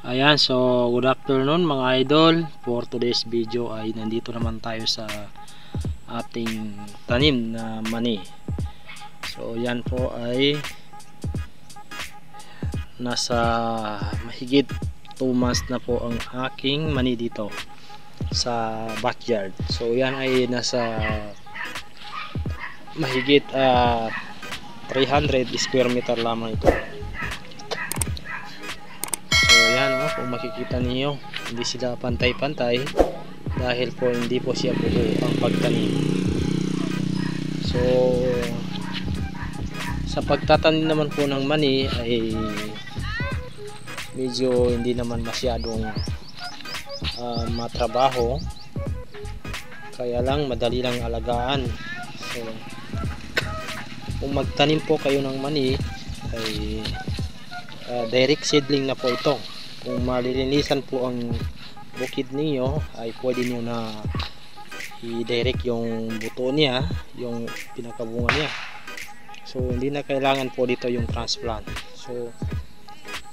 Ayan, so good afternoon mga idol. For today's video ay nandito naman tayo sa ating tanim na mani. So yan po ay nasa mahigit 2 months na po ang aking mani dito sa backyard. So yan ay nasa mahigit 300 square meter lamang ito. Kung makikita niyo, hindi sila pantay-pantay dahil po hindi po siya buo ang pagtanim. So sa pagtatanim naman po ng mani ay medyo hindi naman masyadong matrabaho, kaya lang madali lang alagaan. So kung magtanim po kayo ng mani ay direct seedling na po ito. Kung malilinisan po ang bukid niyo ay pwede niyo na i-direct yung buto niya, yung pinakabunga niya. So hindi na kailangan po dito yung transplant. So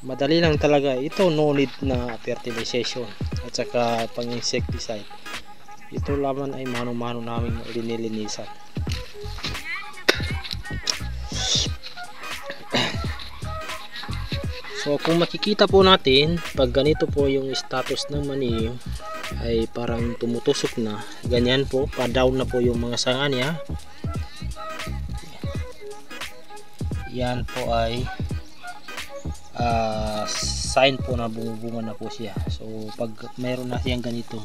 madali lang talaga ito, no need na fertilization at saka pang insecticide. Ito lamang ay mano-mano namin linilinisan. So kung makikita po natin, pag ganito po yung status ng mani ay parang tumutusok na, ganyan po, pa-down na po yung mga sanga niya. Yan po ay sign po na bumubunga na po siya. So pag mayroon na siyang ganito,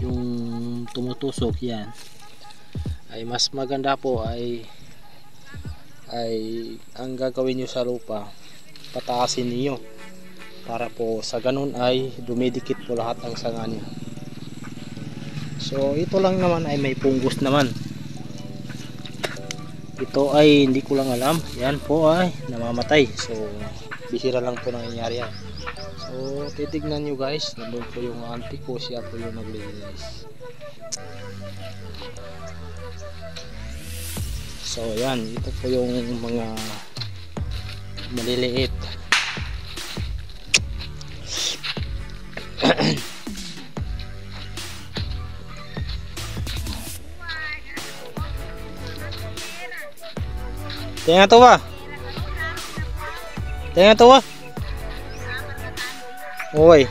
yung tumutusok yan, ay mas maganda po ay ang gagawin nyo sa lupa, pataasin niyo para po sa ganun ay dumidikit po lahat ng sanga niya. So ito lang naman ay may punggos naman. Ito ay hindi ko lang alam, yan po ay namamatay. So bihira lang po nangyayari yan. So titignan nyo guys, nandun po yung auntie ko, siya po yung naglilinis. So yan, ito po yung mga maliliit. Tingnan to ba? Tingnan to ba? Uy.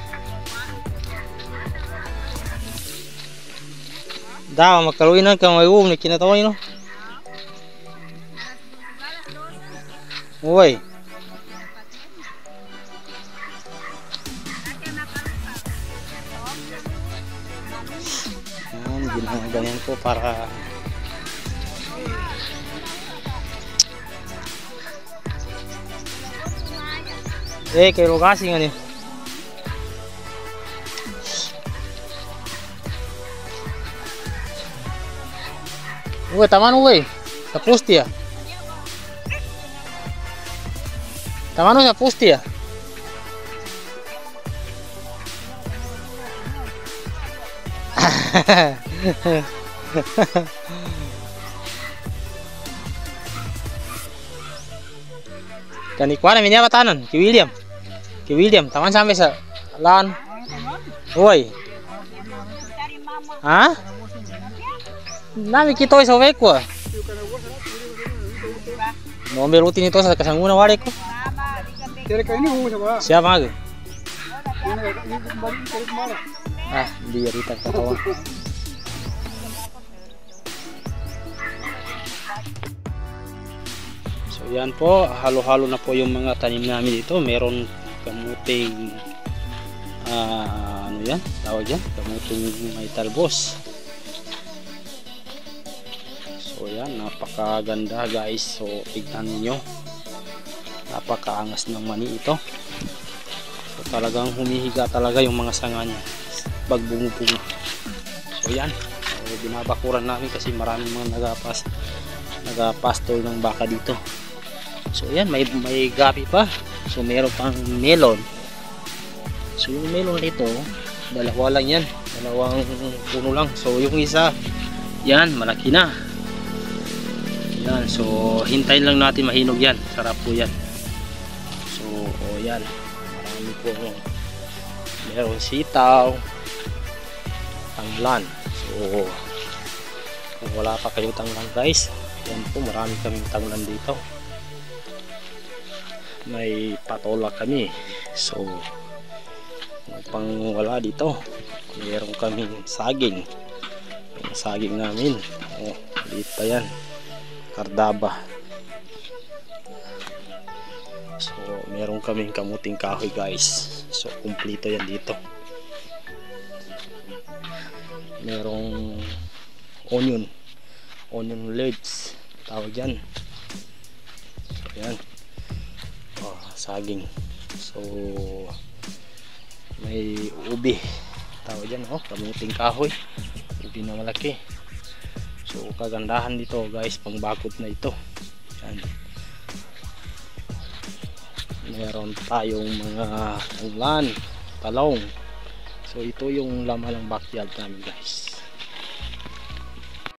Daw magkaluinan ka may ni kinataway no. Uy. Ganyan po para kayo lokasi nga niyo. Uy, tama no uy. Sa poste ya. Tama no sa poste ya. Kani kuana minya batanan ki William taman sampai sa lan. Oi. Ha? Nami kitoy sa weko. Nomor rutin itu sa kasanguna wale ko. Siapa mag? Dia rita katawa. So yan po, halo-halo na po yung mga tanim namin dito. Meron kamuting ano yan, tawag yan, kamuting may talbos. So yan, napakaganda guys. So tignan niyo, napakaangas ng mani ito. So talagang humihiga talaga yung mga sanga niya pag bumupunga. So yan, so, binabakuran namin kasi maraming mga nagapastol ng baka dito. So yan, may gabi pa. So meron pang melon. So yung melon nito, dalawa lang yan, dalawang puno lang. So yung isa, yan, malaki na. Yan, so hintayin lang natin mahinog yan. Sarap po yan. So yan, marami po meron sitaw, tanglan. So kung wala pa kayo tanglan guys, yan po, marami kaming tanglan dito. May patola kami. So pang wala dito, meron kaming saging. Yung saging namin, liit pa yan, kardaba. So meron kaming kamuting kahoy guys. So kumplito yan dito. Merong onion leaves tawag yan. So yan, saging. So may ubi tawag yan, kamuting kahoy, ubi na malaki. So kagandahan dito guys, pang bakod na ito. Yan, meron tayong mga tanglan, talong. So ito yung laman ng backyard namin guys.